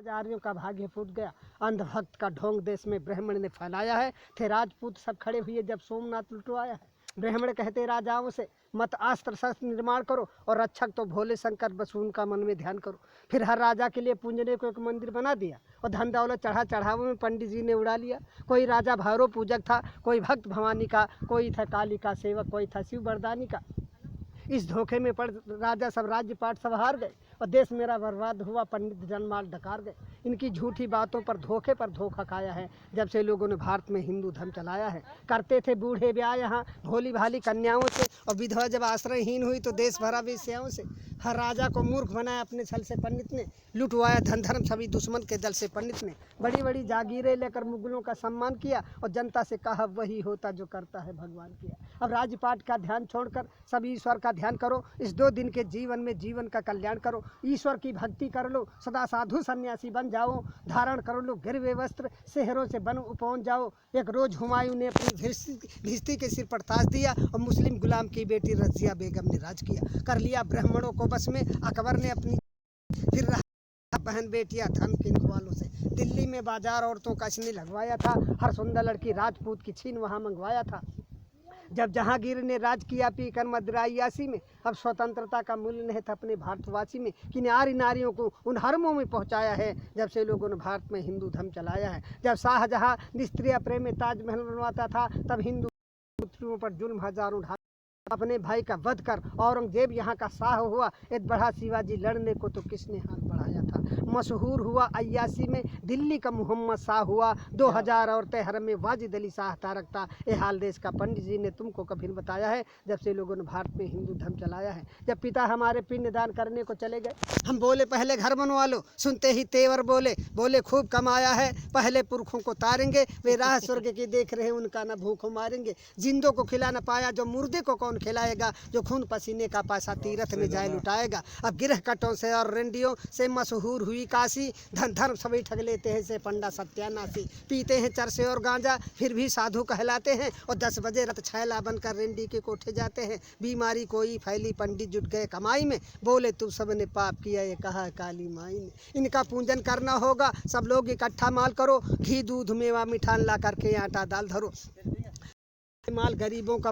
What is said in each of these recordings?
आर्यों का भाग्य फूट गया, अंधभक्त का ढोंग देश में ब्राह्मण ने फैलाया है। थे राजपूत सब खड़े हुए जब सोमनाथ लुटवाया है। ब्राह्मण कहते राजाओं से मत अस्त्र शस्त्र निर्माण करो और रक्षक तो भोले शंकर, बस उनका मन में ध्यान करो। फिर हर राजा के लिए पूजने को एक मंदिर बना दिया और धन दौलत चढ़ावों में पंडित जी ने उड़ा लिया। कोई राजा भैरव पूजक था, कोई भक्त भवानी का, कोई था काली का सेवक, कोई था शिव बरदानी का। इस धोखे में पड़ राजा सब राज्य पाट सब हार गए और देश मेरा बर्बाद हुआ, पंडित जनमाल डकार गए। इनकी झूठी बातों पर धोखा खाया है जब से लोगों ने भारत में हिंदू धर्म चलाया है। करते थे बूढ़े ब्याह यहाँ भोली भाली कन्याओं से, और विधवा जब आश्रयहीन हुई तो देश भरा वेश्याओं से। हर राजा को मूर्ख बनाया अपने छल से पंडित ने, लुटवाया धन धर्म सभी दुश्मन के दल से पंडित ने। बड़ी बड़ी जागीरें लेकर मुगलों का सम्मान किया और जनता से कहा वही होता जो करता है भगवान किया। अब राजपाट का ध्यान छोड़कर सभी ईश्वर का ध्यान करो। इस 2 दिन के जीवन में जीवन का कल्याण करो। ईश्वर की भक्ति कर लो, सदा साधु सन्यासी बन जाओ। धारण कर लो गिरवे वस्त्र, शहरों से बन पहुँच जाओ। एक रोज हुमायूं ने अपनी भिस्ती के सिर पर ताज दिया और मुस्लिम गुलाम की बेटी रजिया बेगम ने राज किया। कर लिया ब्राह्मणों को बस में अकबर ने अपनी, फिर रहा बहन बेटियां धन के वालों से। दिल्ली में बाजार औरतों का इसने लगवाया था, हर सुंदर लड़की राजपूत की छीन वहाँ मंगवाया था। जब जहांगीर ने राज किया पीकर मदरायासी में, अब स्वतंत्रता का मूल्य नहीं था अपने भारतवासी में। कि नारियों को उन हरमों में पहुंचाया है जब से लोगों ने भारत में हिंदू धर्म चलाया है। जब शाहजहां निस्त्रिय प्रेम में ताजमहल बनवाता था, तब हिंदू पुत्रियों पर जुल्म हजारों ढा अपने भाई का वध कर औरंगजेब यहाँ का शाह हुआ। एक बढ़ा शिवाजी लड़ने को तो किसने हाथ बढ़ाया था। मशहूर हुआ अय्यासी में दिल्ली का मोहम्मद शाह हुआ। 2000 औरतें हरम में वाजिद अली शाह तारकता। ये हाल देश का पंडित जी ने तुमको कभी बताया है जब से लोगों ने भारत में हिंदू धर्म चलाया है। जब पिता हमारे पिंडदान करने को चले गए, हम बोले पहले घर बनवा लो। सुनते ही तेवर बोले खूब कमाया है, पहले पुरखों को तारेंगे। वे राह स्वर्ग की देख रहे उनका न भूखों मारेंगे। जिंदों को खिला न पाया जो मुर्दे को कौन खिलाएगा। जो खून पसीने का पैसा तीरथ में जाए लुटाएगा। अब गिरह कटों से और रेंडियों से मशहूर हुई काशी। धन धर्म सभी ठग लेते हैं से पंडा सत्यानाशी। पीते हैं चरसे और गांजा फिर भी साधु कहलाते हैं, और 10 बजे रत छैला बनकर रेंडी के कोठे जाते हैं। बीमारी कोई फैली पंडित जुट गए कमाई में। बोले तुम सब ने पाप किया ये कहा काली माई ने। इनका पूजन करना होगा सब लोग इकट्ठा माल करो। घी दूध मेवा मिठान ला करके आटा दाल धरो। माल गरीबों का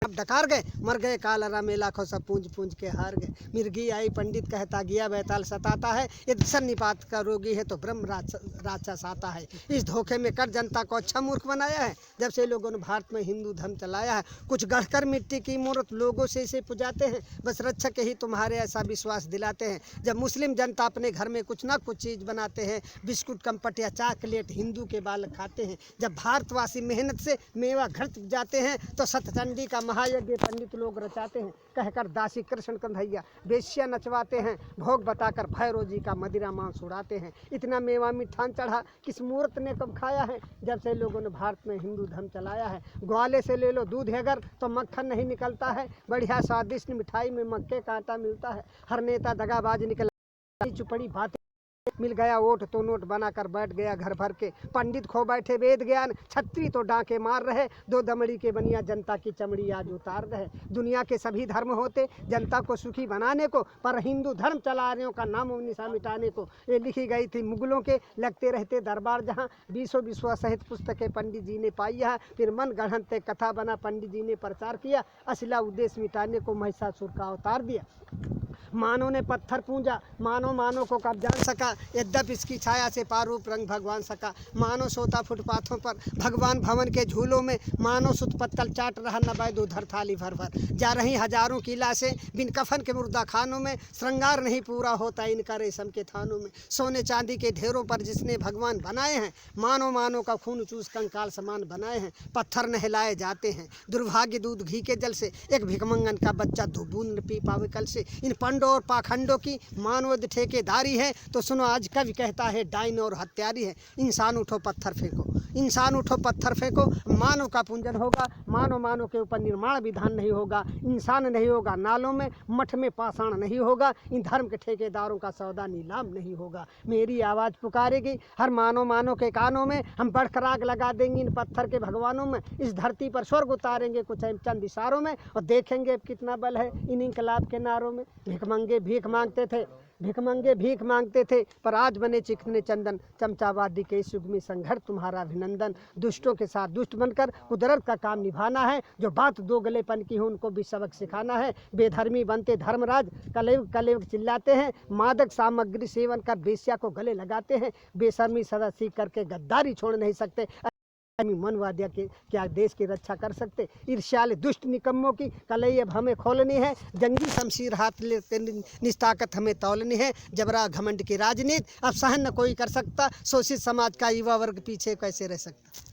अब डकार गए, मर गए कालरा में लाखों सब पूंज के हार गए। मिर्गी आई पंडित कहता गया बैताल सताता है। ये सन्निपात का रोगी है तो ब्रह्म राक्षस आता है। इस धोखे में कर जनता को अच्छा मूर्ख बनाया है जब से लोगों ने भारत में हिंदू धर्म चलाया है। कुछ गढ़कर मिट्टी की मूर्त लोगों से इसे पुजाते हैं, बस रक्षक ही तुम्हारे ऐसा विश्वास दिलाते हैं। जब मुस्लिम जनता अपने घर में कुछ ना कुछ चीज़ बनाते हैं, बिस्कुट कम्पट या चॉकलेट हिंदू के बालक खाते हैं। जब भारतवासी मेहनत से मेवा घर जाते हैं तो सतचंडी का महायज्ञ पंडित लोग रचाते हैं। कहकर दासी कृष्ण कन्हैया बेश्या नचवाते हैं। भोग बताकर भैरव जी का मदिरा मांस उड़ाते हैं। इतना मेवा मिठान चढ़ा किस मूर्त ने कब खाया है जब से लोगों ने भारत में हिंदू धर्म चलाया है। ग्वाले से ले लो दूध अगर तो मक्खन नहीं निकलता है। बढ़िया स्वादिष्ट मिठाई में मक्के का आटा मिलता है। हर नेता दगाबाज निकला चुपड़ी बातें मिल गया वोट तो नोट बनाकर बैठ गया घर भर के। पंडित खो बैठे वेद ज्ञान, छत्री तो डांके मार रहे। 2 दमड़ी के बनिया जनता की चमड़ी आज उतार रहे। दुनिया के सभी धर्म होते जनता को सुखी बनाने को, पर हिंदू धर्म चलाने का नाम निशा मिटाने को। ये लिखी गई थी मुगलों के लगते रहते दरबार जहाँ। 20 विश्वा सहित पुस्तकें पंडित जी ने पाई है। फिर मन गढ़ंते कथा बना पंडित जी ने प्रचार किया। असला उद्देश्य मिटाने को महिषासुर का अवतार दिया। मानव ने पत्थर पूजा, मानव को कब जान सका। यद्यप इसकी छाया से पारूप रंग भगवान सका। मानव सोता फुटपाथों पर भगवान भवन के झूलों में। मानव सुत पत्तल चाट रहा न बैद उधर थाली भर भर। जा रही हजारों की लाशें बिन कफन के मुर्दा खानों में। श्रृंगार नहीं पूरा होता इनका रेशम के थानों में। सोने चांदी के ढेरों पर जिसने भगवान बनाए हैं। मानव का खून चूस कंकाल समान बनाए हैं। पत्थर नहलाए जाते हैं दुर्भाग्य दूध घी के जल से। एक भिकमंगन का बच्चा 2 बूंद पी पावे कल से। इन पंडों और पाखंडों की मानव ठेकेदारी है तो सुनो आज कवि कहता है डाइन और हत्यारी है। इंसान उठो पत्थर फेंको, इंसान उठो पत्थर फेंको। मानव का पूजन होगा, मानव के ऊपर निर्माण विधान नहीं होगा। इंसान नहीं होगा नालों में, मठ में पाषाण नहीं होगा। इन धर्म के ठेकेदारों का सौदा नीलाम नहीं होगा। मेरी आवाज़ पुकारेगी हर मानव के कानों में। हम बढ़कर आग लगा देंगे इन पत्थर के भगवानों में। इस धरती पर स्वर्ग उतारेंगे कुछ चंद इशारों में, और देखेंगे कितना बल है इन इनकलाब के नारों में। भिकमंगे भीख मांगते थे भिखमंगे भीख मांगते थे पर आज बने चिकने चंदन। चमचावादी के इस युग में संघर्ष तुम्हारा अभिनंदन। दुष्टों के साथ दुष्ट बनकर कुदरत का काम निभाना है। जो बात दो गलेपन की हो उनको भी सबक सिखाना है। बेधर्मी बनते धर्मराज कलयुग कलयुग चिल्लाते हैं। मादक सामग्री सेवन कर बेश्या को गले लगाते हैं। बेशर्मी सदा सीख करके गद्दारी छोड़ नहीं सकते। मनवादिया के क्या देश की रक्षा कर सकते। ईर्ष्याले दुष्ट निकम्मों की कलई अब हमें खोलनी है। जंगी शमशीर हाथ लेते निस्ताकत हमें तौलनी है। जबरा घमंड की राजनीति अब सहन न कोई कर सकता। शोषित समाज का युवा वर्ग पीछे कैसे रह सकता।